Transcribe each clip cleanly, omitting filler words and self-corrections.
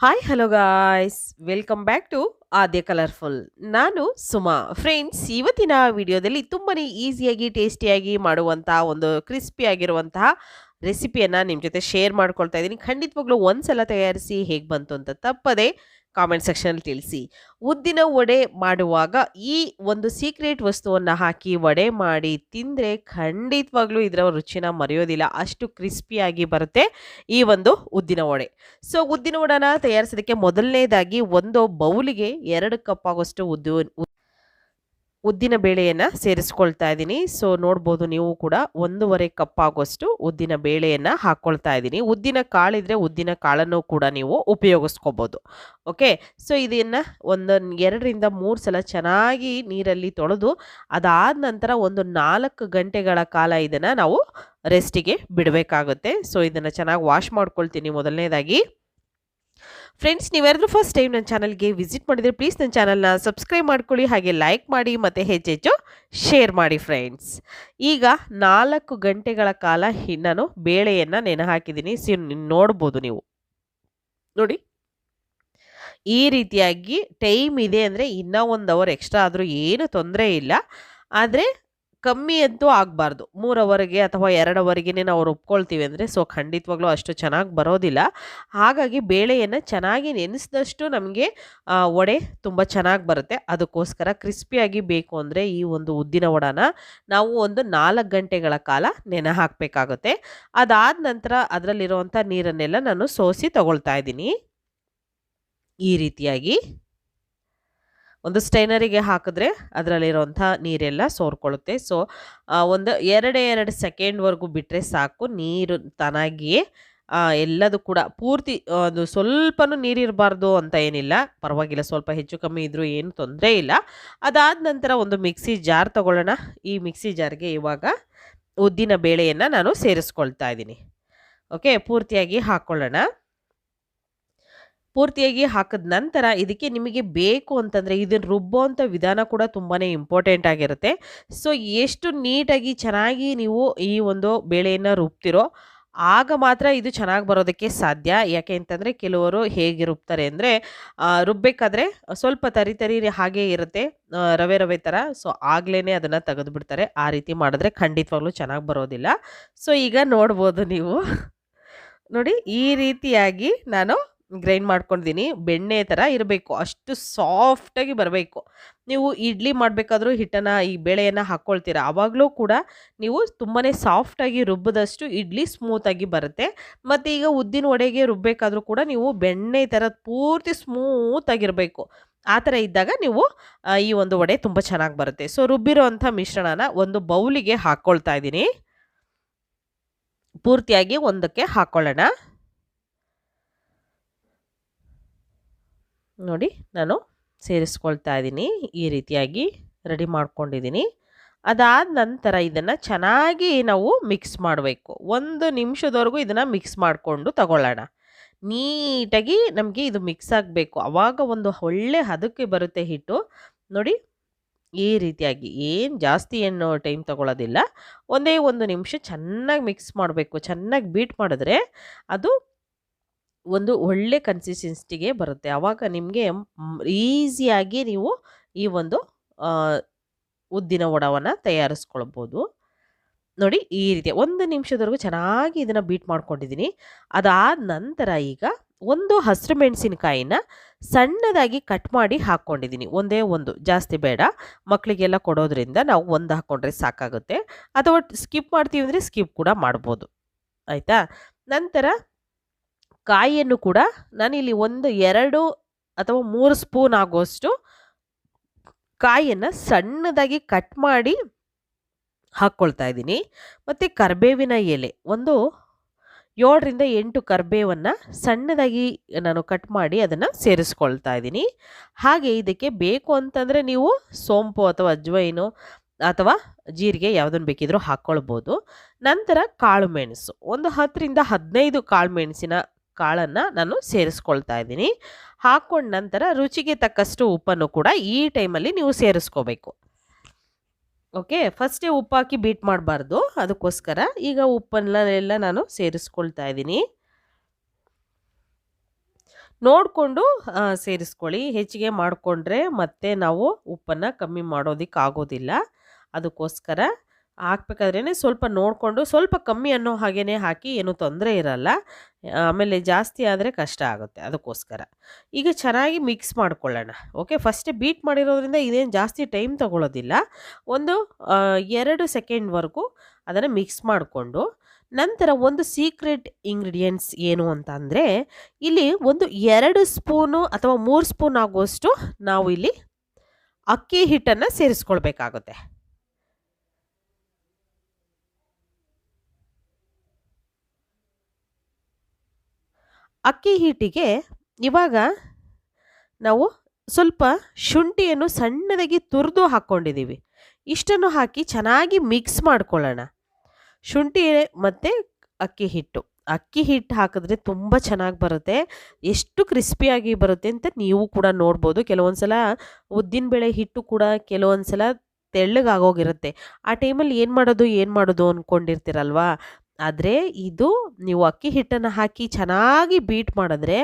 Hi hello guys welcome back to Aadhya colourful. ನಾನು Suma. Friends, ಇವತ್ತಿನ ವಿಡಿಯೋದಲ್ಲಿ ತುಂಬಾನೇ ಈಸಿಯಾಗಿ ಟೇಸ್ಟಿಯಾಗಿ ಮಾಡುವಂತಹ ಒಂದು ಕ್ರಿಸ್ಪಿ ಆಗಿರುವಂತಹ ರೆಸಿಪಿಯನ್ನು ನಿಮ್ಮ ಜೊತೆ ಶೇರ್ ಮಾಡ್ಕೊಳ್ತಾ ಇದ್ದೀನಿ. ಖಂಡಿತವಾಗ್ಲೂ ಒಂದ್ಸಲ ತಯಾರಿಸಿ ಹೇಗೆ ಬಂತು ಅಂತ ತಪ್ಪದೆ ಕಾಮೆಂಟ್ ಸೆಕ್ಷನಲ್ಲಿ ತಿಳಿಸಿ. ಉದ್ದಿನ ವಡೆ ಮಾಡುವಾಗ ಈ ಒಂದು ಸೀಕ್ರೆಟ್ ವಸ್ತುವನ್ನು ಹಾಕಿ ವಡೆ ಮಾಡಿ ತಿಂದರೆ ಖಂಡಿತವಾಗ್ಲೂ ಇದರ ರುಚಿನ ಮರೆಯೋದಿಲ್ಲ. ಅಷ್ಟು ಕ್ರಿಸ್ಪಿಯಾಗಿ ಬರುತ್ತೆ ಈ ಒಂದು ಉದ್ದಿನ ವಡೆ. ಸೊ ಉದ್ದಿನ ವಡನ ತಯಾರಿಸೋದಕ್ಕೆ ಮೊದಲನೇದಾಗಿ ಒಂದು ಬೌಲಿಗೆ 2 ಕಪ್ ಆಗುವಷ್ಟು ಉದ್ದಿನ ಬೇಳೆಯನ್ನು ಸೇರಿಸ್ಕೊಳ್ತಾ ಇದ್ದೀನಿ. ಸೊ ನೋಡ್ಬೋದು ನೀವು ಕೂಡ 1.5 ಕಪ್ ಆಗುವಷ್ಟು ಉದ್ದಿನ ಬೇಳೆಯನ್ನು ಹಾಕ್ಕೊಳ್ತಾ ಇದ್ದೀನಿ. ಉದ್ದಿನ ಕಾಳಿದ್ರೆ ಉದ್ದಿನ ಕಾಳನ್ನು ಕೂಡ ನೀವು ಉಪಯೋಗಿಸ್ಕೋಬೋದು. ಓಕೆ, ಸೊ ಇದನ್ನು ಒಂದು 2ರಿಂದ 3 ಸಲ ಚೆನ್ನಾಗಿ ನೀರಲ್ಲಿ ತೊಳೆದು ಅದಾದ ನಂತರ ಒಂದು 4 ಗಂಟೆಗಳ ಕಾಲ ಇದನ್ನು ನಾವು ರೆಸ್ಟಿಗೆ ಬಿಡಬೇಕಾಗುತ್ತೆ. ಸೊ ಇದನ್ನು ಚೆನ್ನಾಗಿ ವಾಶ್ ಮಾಡ್ಕೊಳ್ತೀನಿ ಮೊದಲನೇದಾಗಿ. ಫ್ರೆಂಡ್ಸ್, ನೀವ್ಯಾರಾದ್ರೂ ಫಸ್ಟ್ ಟೈಮ್ ನನ್ನ ಚಾನಲ್ಗೆ ವಿಸಿಟ್ ಮಾಡಿದರೆ ಪ್ಲೀಸ್ ನನ್ನ ಚಾನಲ್ನ ಸಬ್ಸ್ಕ್ರೈಬ್ ಮಾಡ್ಕೊಳ್ಳಿ, ಹಾಗೆ ಲೈಕ್ ಮಾಡಿ ಮತ್ತು ಹೆಚ್ಚೆಚ್ಚು ಶೇರ್ ಮಾಡಿ ಫ್ರೆಂಡ್ಸ್. ಈಗ 4 ಗಂಟೆಗಳ ಕಾಲ ನಾನು ಬೇಳೆಯನ್ನು ನೆನೆ ಹಾಕಿದ್ದೀನಿ. ನೋಡ್ಬೋದು ನೀವು ನೋಡಿ, ಈ ರೀತಿಯಾಗಿ ಟೈಮ್ ಇದೆ ಅಂದರೆ ಇನ್ನೂ 1 ಅವರ್ ಎಕ್ಸ್ಟ್ರಾ ಆದರೂ ಏನು ತೊಂದರೆ ಇಲ್ಲ. ಆದರೆ ಕಮ್ಮಿ ಅಂತೂ ಆಗಬಾರ್ದು. 3 ಅವರ್ಗೆ ಅಥವಾ 2 ಅವರ್ಗೆನೇ ನಾವು ರುಬ್ಕೊಳ್ತೀವಿ ಅಂದರೆ ಸೊ ಖಂಡಿತವಾಗ್ಲೂ ಅಷ್ಟು ಚೆನ್ನಾಗಿ ಬರೋದಿಲ್ಲ. ಹಾಗಾಗಿ ಬೇಳೆಯನ್ನು ಚೆನ್ನಾಗಿ ನೆನೆಸಿದಷ್ಟು ನಮಗೆ ವಡೆ ತುಂಬ ಚೆನ್ನಾಗಿ ಬರುತ್ತೆ. ಅದಕ್ಕೋಸ್ಕರ ಕ್ರಿಸ್ಪಿಯಾಗಿ ಬೇಕು ಅಂದರೆ ಈ ಒಂದು ಉದ್ದಿನ ವಡಾನ ನಾವು ಒಂದು 4 ಗಂಟೆಗಳ ಕಾಲ ನೆನೆ ಹಾಕಬೇಕಾಗುತ್ತೆ. ಅದಾದ ನಂತರ ಅದರಲ್ಲಿರುವಂಥ ನೀರನ್ನೆಲ್ಲ ನಾನು ಸೋಸಿ ತಗೊಳ್ತಾ ಇದ್ದೀನಿ. ಈ ರೀತಿಯಾಗಿ ಒಂದು ಸ್ಟೈನರಿಗೆ ಹಾಕಿದ್ರೆ ಅದರಲ್ಲಿರುವಂಥ ನೀರೆಲ್ಲ ಸೋರ್ಕೊಳ್ಳುತ್ತೆ. ಸೊ ಒಂದು 2 ಸೆಕೆಂಡ್ವರೆಗೂ ಬಿಟ್ಟರೆ ಸಾಕು. ನೀರು ತಾನಾಗಿಯೇ ಎಲ್ಲದು ಕೂಡ ಪೂರ್ತಿ ಅದು ಸ್ವಲ್ಪನೂ ನೀರಿರಬಾರ್ದು ಅಂತ ಏನಿಲ್ಲ, ಪರವಾಗಿಲ್ಲ. ಸ್ವಲ್ಪ ಹೆಚ್ಚು ಕಮ್ಮಿ ಇದ್ದರೂ ಏನು ತೊಂದರೆ ಇಲ್ಲ. ಅದಾದ ನಂತರ ಒಂದು ಮಿಕ್ಸಿ ಜಾರ್ ತಗೊಳ್ಳೋಣ. ಈ ಮಿಕ್ಸಿ ಜಾರ್ಗೆ ಇವಾಗ ಉದ್ದಿನ ಬೇಳೆಯನ್ನು ನಾನು ಸೇರಿಸ್ಕೊಳ್ತಾ ಇದ್ದೀನಿ. ಓಕೆ, ಪೂರ್ತಿಯಾಗಿ ಹಾಕ್ಕೊಳ್ಳೋಣ. ಪೂರ್ತಿಯಾಗಿ ಹಾಕಿದ ನಂತರ ಇದಕ್ಕೆ ನಿಮಗೆ ಬೇಕು ಅಂತಂದರೆ ಇದನ್ನು ರುಬ್ಬೋಂಥ ವಿಧಾನ ಕೂಡ ತುಂಬಾ ಇಂಪಾರ್ಟೆಂಟ್ ಆಗಿರುತ್ತೆ. ಸೊ ಎಷ್ಟು ನೀಟಾಗಿ ಚೆನ್ನಾಗಿ ನೀವು ಈ ಒಂದು ಬೇಳೆಯನ್ನು ರುಬ್ತಿರೋ ಆಗ ಮಾತ್ರ ಇದು ಚೆನ್ನಾಗಿ ಬರೋದಕ್ಕೆ ಸಾಧ್ಯ. ಯಾಕೆ ಅಂತಂದರೆ ಕೆಲವರು ಹೇಗೆ ರುಬ್ತಾರೆ ಅಂದರೆ ರುಬ್ಬೇಕಾದ್ರೆ ಸ್ವಲ್ಪ ತರಿ ತರಿ ಹಾಗೇ ಇರುತ್ತೆ, ರವೆ ರವೆ ಥರ. ಸೊ ಆಗ್ಲೇ ಅದನ್ನು ತೆಗೆದುಬಿಡ್ತಾರೆ. ಆ ರೀತಿ ಮಾಡಿದ್ರೆ ಖಂಡಿತವಾಗ್ಲೂ ಚೆನ್ನಾಗಿ ಬರೋದಿಲ್ಲ. ಸೊ ಈಗ ನೋಡ್ಬೋದು ನೀವು ನೋಡಿ, ಈ ರೀತಿಯಾಗಿ ನಾನು ಗ್ರೈಂಡ್ ಮಾಡ್ಕೊಂಡಿದ್ದೀನಿ. ಬೆಣ್ಣೆ ಥರ ಇರಬೇಕು, ಅಷ್ಟು ಸಾಫ್ಟಾಗಿ ಬರಬೇಕು. ನೀವು ಇಡ್ಲಿ ಮಾಡಬೇಕಾದ್ರೂ ಹಿಟ್ಟನ್ನು ಈ ಬೇಳೆಯನ್ನು ಹಾಕ್ಕೊಳ್ತೀರಾ, ಆವಾಗಲೂ ಕೂಡ ನೀವು ತುಂಬಾ ಸಾಫ್ಟಾಗಿ ರುಬ್ಬಿದಷ್ಟು ಇಡ್ಲಿ ಸ್ಮೂತಾಗಿ ಬರುತ್ತೆ. ಮತ್ತು ಈಗ ಉದ್ದಿನ ವಡೆಗೆ ರುಬ್ಬಬೇಕಾದ್ರೂ ಕೂಡ ನೀವು ಬೆಣ್ಣೆ ಥರ ಪೂರ್ತಿ ಸ್ಮೂತಾಗಿರಬೇಕು. ಆ ಥರ ಇದ್ದಾಗ ನೀವು ಈ ಒಂದು ವಡೆ ತುಂಬ ಚೆನ್ನಾಗಿ ಬರುತ್ತೆ. ಸೊ ರುಬ್ಬಿರೋ ಅಂಥ ಮಿಶ್ರಣನ ಒಂದು ಬೌಲಿಗೆ ಹಾಕ್ಕೊಳ್ತಾ ಇದ್ದೀನಿ. ಪೂರ್ತಿಯಾಗಿ ಒಂದಕ್ಕೆ ಹಾಕ್ಕೊಳ್ಳೋಣ. ನೋಡಿ, ನಾನು ಸೇರಿಸ್ಕೊಳ್ತಾ ಇದ್ದೀನಿ. ಈ ರೀತಿಯಾಗಿ ರೆಡಿ ಮಾಡ್ಕೊಂಡಿದ್ದೀನಿ. ಅದಾದ ನಂತರ ಇದನ್ನು ಚೆನ್ನಾಗಿ ನಾವು ಮಿಕ್ಸ್ ಮಾಡಬೇಕು. 1 ನಿಮಿಷದವರೆಗೂ ಇದನ್ನು ಮಿಕ್ಸ್ ಮಾಡಿಕೊಂಡು ತಗೊಳ್ಳೋಣ. ನೀಟಾಗಿ ನಮಗೆ ಇದು ಮಿಕ್ಸ್ ಆಗಬೇಕು. ಆವಾಗ ಒಂದು ಒಳ್ಳೆ ಹದಕ್ಕೆ ಬರುತ್ತೆ ಹಿಟ್ಟು. ನೋಡಿ, ಈ ರೀತಿಯಾಗಿ ಏನು ಟೈಮ್ ತಗೊಳ್ಳೋದಿಲ್ಲ. ಒಂದೇ 1 ನಿಮಿಷ ಚೆನ್ನಾಗಿ ಮಿಕ್ಸ್ ಮಾಡಬೇಕು. ಚೆನ್ನಾಗಿ ಬೀಟ್ ಮಾಡಿದ್ರೆ ಅದು ಒಂದು ಒಳ್ಳೆ ಕನ್ಸಿಸ್ಟೆನ್ಸಿಗೆ ಬರುತ್ತೆ. ಆವಾಗ ನಿಮಗೆ ಈಸಿಯಾಗಿ ನೀವು ಈ ಒಂದು ಉದ್ದಿನ ವಡವನ್ನು ತಯಾರಿಸ್ಕೊಳ್ಬೋದು. ನೋಡಿ, ಈ ರೀತಿ 1 ನಿಮಿಷದವರೆಗೂ ಚೆನ್ನಾಗಿ ಇದನ್ನು ಬೀಟ್ ಮಾಡ್ಕೊಂಡಿದ್ದೀನಿ. ಅದಾದ ನಂತರ ಈಗ ಒಂದು ಹಸಿರು ಮೆಣಸಿನಕಾಯಿನ ಸಣ್ಣದಾಗಿ ಕಟ್ ಮಾಡಿ ಹಾಕ್ಕೊಂಡಿದ್ದೀನಿ. ಒಂದೇ ಒಂದು, ಜಾಸ್ತಿ ಬೇಡ. ಮಕ್ಕಳಿಗೆಲ್ಲ ಕೊಡೋದ್ರಿಂದ ನಾವು 1 ಹಾಕ್ಕೊಂಡ್ರೆ ಸಾಕಾಗುತ್ತೆ. ಅಥವಾ ಸ್ಕಿಪ್ ಮಾಡ್ತೀವಿ ಅಂದರೆ ಸ್ಕಿಪ್ ಕೂಡ ಮಾಡ್ಬೋದು. ಆಯಿತಾ? ನಂತರ ಕಾಯಿಯನ್ನು ಕೂಡ ನಾನಿಲ್ಲಿ 2 ಅಥವಾ 3 ಸ್ಪೂನ್ ಆಗುವಷ್ಟು ಕಾಯಿಯನ್ನು ಸಣ್ಣದಾಗಿ ಕಟ್ ಮಾಡಿ ಹಾಕ್ಕೊಳ್ತಾ ಇದ್ದೀನಿ. ಮತ್ತು ಕರಿಬೇವಿನ ಎಲೆ ಒಂದು 7ರಿಂದ 8 ಕರಿಬೇವನ್ನು ಸಣ್ಣದಾಗಿ ನಾನು ಕಟ್ ಮಾಡಿ ಅದನ್ನು ಸೇರಿಸ್ಕೊಳ್ತಾ ಇದ್ದೀನಿ. ಹಾಗೆ ಇದಕ್ಕೆ ಬೇಕು ಅಂತಂದರೆ ನೀವು ಸೋಂಪು ಅಥವಾ ಅಜ್ವೈನು ಅಥವಾ ಜೀರಿಗೆ ಯಾವುದನ್ನು ಬೇಕಿದ್ರೂ ಹಾಕ್ಕೊಳ್ಬೋದು. ನಂತರ ಕಾಳು ಮೆಣಸು ಒಂದು 10ರಿಂದ 15 ಕಾಳು ಮೆಣಸಿನ ಕಾಳನ್ನು ನಾನು ಸೇರಿಸ್ಕೊಳ್ತಾ ಇದ್ದೀನಿ. ಹಾಕ್ಕೊಂಡ ನಂತರ ರುಚಿಗೆ ತಕ್ಕಷ್ಟು ಉಪ್ಪನ್ನು ಕೂಡ ಈ ಟೈಮಲ್ಲಿ ನೀವು ಸೇರಿಸ್ಕೋಬೇಕು. ಓಕೆ, ಫಸ್ಟೇ ಉಪ್ಪು ಹಾಕಿ ಬೀಟ್ ಮಾಡಬಾರ್ದು, ಅದಕ್ಕೋಸ್ಕರ ಈಗ ಉಪ್ಪನ್ನೆಲ್ಲ ನಾನು ಸೇರಿಸ್ಕೊಳ್ತಾ ಇದ್ದೀನಿ. ನೋಡಿಕೊಂಡು ಸೇರಿಸ್ಕೊಳ್ಳಿ. ಹೆಚ್ಚಿಗೆ ಮಾಡಿಕೊಂಡ್ರೆ ಮತ್ತೆ ನಾವು ಉಪ್ಪನ್ನು ಕಮ್ಮಿ ಮಾಡೋದಕ್ಕಾಗೋದಿಲ್ಲ. ಅದಕ್ಕೋಸ್ಕರ ಹಾಕ್ಬೇಕಾದ್ರೇ ಸ್ವಲ್ಪ ನೋಡಿಕೊಂಡು ಸ್ವಲ್ಪ ಕಮ್ಮಿ ಅನ್ನೋ ಹಾಗೇ ಹಾಕಿ, ಏನೂ ತೊಂದರೆ ಇರಲ್ಲ. ಆಮೇಲೆ ಜಾಸ್ತಿ ಆದರೆ ಕಷ್ಟ ಆಗುತ್ತೆ. ಅದಕ್ಕೋಸ್ಕರ ಈಗ ಚೆನ್ನಾಗಿ ಮಿಕ್ಸ್ ಮಾಡ್ಕೊಳ್ಳೋಣ. ಓಕೆ, ಫಸ್ಟೇ ಬೀಟ್ ಮಾಡಿರೋದ್ರಿಂದ ಇದೇನು ಜಾಸ್ತಿ ಟೈಮ್ ತಗೊಳ್ಳೋದಿಲ್ಲ. ಒಂದು 2 ಸೆಕೆಂಡ್ವರೆಗೂ ಅದನ್ನು ಮಿಕ್ಸ್ ಮಾಡಿಕೊಂಡು, ನಂತರ ಒಂದು ಸೀಕ್ರೆಟ್ ಇಂಗ್ರೀಡಿಯೆಂಟ್ಸ್ ಏನು ಅಂತ ಅಂದರೆ, ಇಲ್ಲಿ ಒಂದು 2 ಸ್ಪೂನು ಅಥವಾ 3 ಸ್ಪೂನ್ ಆಗುವಷ್ಟು ನಾವು ಇಲ್ಲಿ ಅಕ್ಕಿ ಹಿಟ್ಟನ್ನು ಸೇರಿಸ್ಕೊಳ್ಬೇಕಾಗುತ್ತೆ. ಅಕ್ಕಿ ಹಿಟ್ಟಿಗೆ ಇವಾಗ ನಾವು ಸ್ವಲ್ಪ ಶುಂಠಿಯನ್ನು ಸಣ್ಣದಾಗಿ ತುರಿದು ಹಾಕ್ಕೊಂಡಿದ್ದೀವಿ. ಇಷ್ಟನ್ನು ಹಾಕಿ ಚೆನ್ನಾಗಿ ಮಿಕ್ಸ್ ಮಾಡ್ಕೊಳ್ಳೋಣ. ಶುಂಠಿ ಮತ್ತು ಅಕ್ಕಿ ಹಿಟ್ಟು ಹಾಕಿದ್ರೆ ತುಂಬ ಚೆನ್ನಾಗಿ ಬರುತ್ತೆ. ಎಷ್ಟು ಕ್ರಿಸ್ಪಿಯಾಗಿ ಬರುತ್ತೆ ಅಂತ ನೀವು ಕೂಡ ನೋಡ್ಬೋದು. ಕೆಲವೊಂದು ಸಲ ಉದ್ದಿನಬೇಳೆ ಹಿಟ್ಟು ಕೂಡ ಕೆಲವೊಂದು ಸಲ ತೆಳ್ಳಗಾಗೋಗಿರುತ್ತೆ. ಆ ಟೈಮಲ್ಲಿ ಏನು ಮಾಡೋದು ಅಂದ್ಕೊಂಡಿರ್ತೀರಲ್ವಾ. ಆದರೆ ಇದು ನೀವು ಅಕ್ಕಿ ಹಿಟ್ಟನ್ನು ಹಾಕಿ ಚೆನ್ನಾಗಿ ಬೀಟ್ ಮಾಡಿದ್ರೆ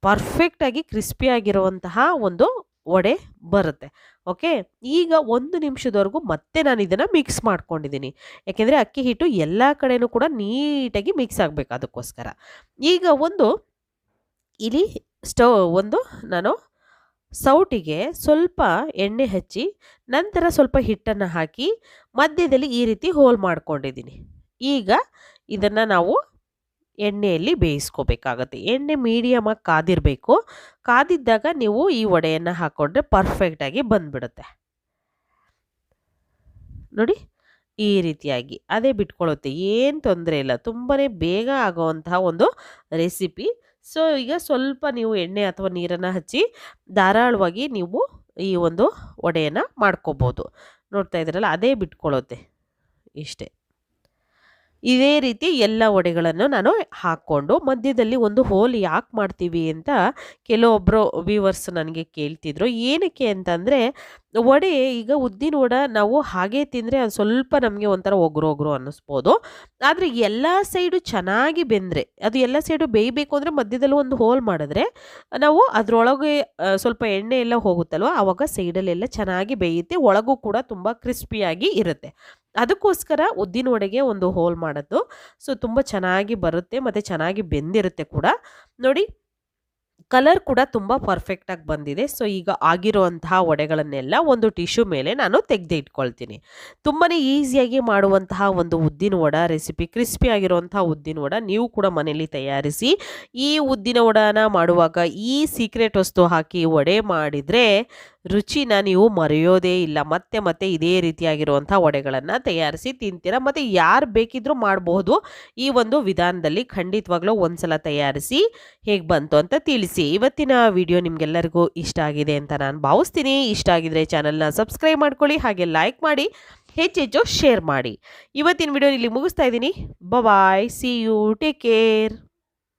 ಪರ್ಫೆಕ್ಟಾಗಿ ಕ್ರಿಸ್ಪಿಯಾಗಿರುವಂತಹ ಒಂದು ವಡೆ ಬರುತ್ತೆ. ಓಕೆ, ಈಗ 1 ನಿಮಿಷದವರೆಗೂ ಮತ್ತೆ ನಾನು ಇದನ್ನು ಮಿಕ್ಸ್ ಮಾಡ್ಕೊಂಡಿದ್ದೀನಿ. ಯಾಕೆಂದರೆ ಅಕ್ಕಿ ಹಿಟ್ಟು ಎಲ್ಲ ಕಡೆನೂ ಕೂಡ ನೀಟಾಗಿ ಮಿಕ್ಸ್ ಆಗಬೇಕು. ಅದಕ್ಕೋಸ್ಕರ ಈಗ ಇಲ್ಲಿ ನಾನು ಸೌಟಿಗೆ ಸ್ವಲ್ಪ ಎಣ್ಣೆ ಹಚ್ಚಿ, ನಂತರ ಸ್ವಲ್ಪ ಹಿಟ್ಟನ್ನು ಹಾಕಿ ಮಧ್ಯದಲ್ಲಿ ಈ ರೀತಿ ಹೋಲ್ ಮಾಡ್ಕೊಂಡಿದ್ದೀನಿ. ಈಗ ಇದನ್ನು ನಾವು ಎಣ್ಣೆಯಲ್ಲಿ ಬೇಯಿಸ್ಕೋಬೇಕಾಗತ್ತೆ. ಎಣ್ಣೆ ಮೀಡಿಯಮಾಗಿ ಕಾದಿರಬೇಕು. ಕಾದಿದ್ದಾಗ ನೀವು ಈ ವಡೆಯನ್ನು ಹಾಕ್ಕೊಂಡ್ರೆ ಪರ್ಫೆಕ್ಟಾಗಿ ಬಂದ್ಬಿಡುತ್ತೆ. ನೋಡಿ, ಈ ರೀತಿಯಾಗಿ ಅದೇ ಬಿಟ್ಕೊಳ್ಳುತ್ತೆ, ಏನು ತೊಂದರೆ ಇಲ್ಲ. ತುಂಬಾ ಬೇಗ ಆಗೋವಂತಹ ಒಂದು ರೆಸಿಪಿ. ಸೊ ಈಗ ಸ್ವಲ್ಪ ನೀವು ಎಣ್ಣೆ ಅಥವಾ ನೀರನ್ನು ಹಚ್ಚಿ ಧಾರಾಳವಾಗಿ ನೀವು ಈ ಒಂದು ವಡೆಯನ್ನು ಮಾಡ್ಕೋಬೋದು. ನೋಡ್ತಾ ಇದ್ದೀರಲ್ಲ, ಅದೇ ಬಿಟ್ಕೊಳ್ಳುತ್ತೆ. ಇಷ್ಟೇ. ಇದೇ ರೀತಿ ಎಲ್ಲ ವಡೆಗಳನ್ನು ನಾನು ಹಾಕ್ಕೊಂಡು, ಮಧ್ಯದಲ್ಲಿ ಒಂದು ಹೋಲ್ ಯಾಕೆ ಮಾಡ್ತೀವಿ ಅಂತ ಕೆಲವೊಬ್ಬರು ವ್ಯೂವರ್ಸ್ ನನಗೆ ಕೇಳ್ತಿದ್ರು. ಏನಕ್ಕೆ ಅಂತಂದರೆ, ವಡೆ ಈಗ ಉದ್ದಿನ ವಡೆ ನಾವು ಹಾಗೆ ತಿಂದರೆ ಅದು ಸ್ವಲ್ಪ ನಮಗೆ ಒಂಥರ ಒಗ್ರು ಅನ್ನಿಸ್ಬೋದು. ಆದರೆ ಎಲ್ಲ ಸೈಡು ಚೆನ್ನಾಗಿ ಬೆಂದರೆ, ಅದು ಎಲ್ಲ ಸೈಡು ಬೇಯಬೇಕು ಅಂದರೆ ಮಧ್ಯದಲ್ಲಿ ಒಂದು ಹೋಲ್ ಮಾಡಿದ್ರೆ ನಾವು ಅದರೊಳಗೆ ಸ್ವಲ್ಪ ಎಣ್ಣೆ ಎಲ್ಲ ಹೋಗುತ್ತಲ್ವ, ಆವಾಗ ಸೈಡಲ್ಲೆಲ್ಲ ಚೆನ್ನಾಗಿ ಬೇಯುತ್ತೆ. ಒಳಗೂ ಕೂಡ ತುಂಬ ಕ್ರಿಸ್ಪಿಯಾಗಿ ಇರುತ್ತೆ. ಅದಕ್ಕೋಸ್ಕರ ಉದ್ದಿನ ವಡೆಗೆ ಒಂದು ಹೋಲ್ ಮಾಡೋದು. ಸೊ ತುಂಬ ಚೆನ್ನಾಗಿ ಬರುತ್ತೆ ಮತ್ತು ಚೆನ್ನಾಗಿ ಬೆಂದಿರುತ್ತೆ ಕೂಡ. ನೋಡಿ, ಕಲರ್ ಕೂಡ ತುಂಬ ಪರ್ಫೆಕ್ಟಾಗಿ ಬಂದಿದೆ. ಸೊ ಈಗ ಆಗಿರುವಂತಹ ವಡೆಗಳನ್ನೆಲ್ಲ ಒಂದು ಟಿಶ್ಯೂ ಮೇಲೆ ನಾನು ತೆಗೆದು ಇಟ್ಕೊಳ್ತೀನಿ. ತುಂಬಾ ಈಸಿಯಾಗಿ ಮಾಡುವಂತಹ ಒಂದು ಉದ್ದಿನ ವಡೆ ರೆಸಿಪಿ, ಕ್ರಿಸ್ಪಿ ಆಗಿರುವಂತಹ ಉದ್ದಿನ ವಡೆ ನೀವು ಕೂಡ ಮನೆಯಲ್ಲಿ ತಯಾರಿಸಿ. ಈ ಉದ್ದಿನ ವಡೆನ ಮಾಡುವಾಗ ಈ ಸೀಕ್ರೆಟ್ ವಸ್ತು ಹಾಕಿ ವಡೆ ಮಾಡಿದರೆ ರುಚಿನ ನೀವು ಮರೆಯೋದೇ ಇಲ್ಲ. ಮತ್ತೆ ಮತ್ತೆ ಇದೇ ರೀತಿಯಾಗಿರುವಂಥ ವಡೆಗಳನ್ನು ತಯಾರಿಸಿ ತಿಂತೀರ. ಮತ್ತು ಯಾರು ಬೇಕಿದ್ರೂ ಮಾಡಬಹುದು. ಈ ಒಂದು ವಿಧಾನದಲ್ಲಿ ಖಂಡಿತವಾಗ್ಲೂ ಒಂದ್ಸಲ ತಯಾರಿಸಿ ಹೇಗೆ ಬಂತು ಅಂತ ತಿಳಿಸಿ. ಇವತ್ತಿನ ವಿಡಿಯೋ ನಿಮಗೆಲ್ಲರಿಗೂ ಇಷ್ಟ ಆಗಿದೆ ಅಂತ ನಾನು ಭಾವಿಸ್ತೀನಿ. ಇಷ್ಟ ಆಗಿದ್ರೆ ಚಾನಲ್ನ ಸಬ್ಸ್ಕ್ರೈಬ್ ಮಾಡ್ಕೊಳ್ಳಿ, ಹಾಗೆ ಲೈಕ್ ಮಾಡಿ, ಹೆಚ್ಚೆಚ್ಚು ಶೇರ್ ಮಾಡಿ. ಇವತ್ತಿನ ವಿಡಿಯೋ ಇಲ್ಲಿ ಮುಗಿಸ್ತಾ ಇದ್ದೀನಿ. ಬಾಯ್, ಸಿ ಯು, ಟೇಕ್ ಕೇರ್.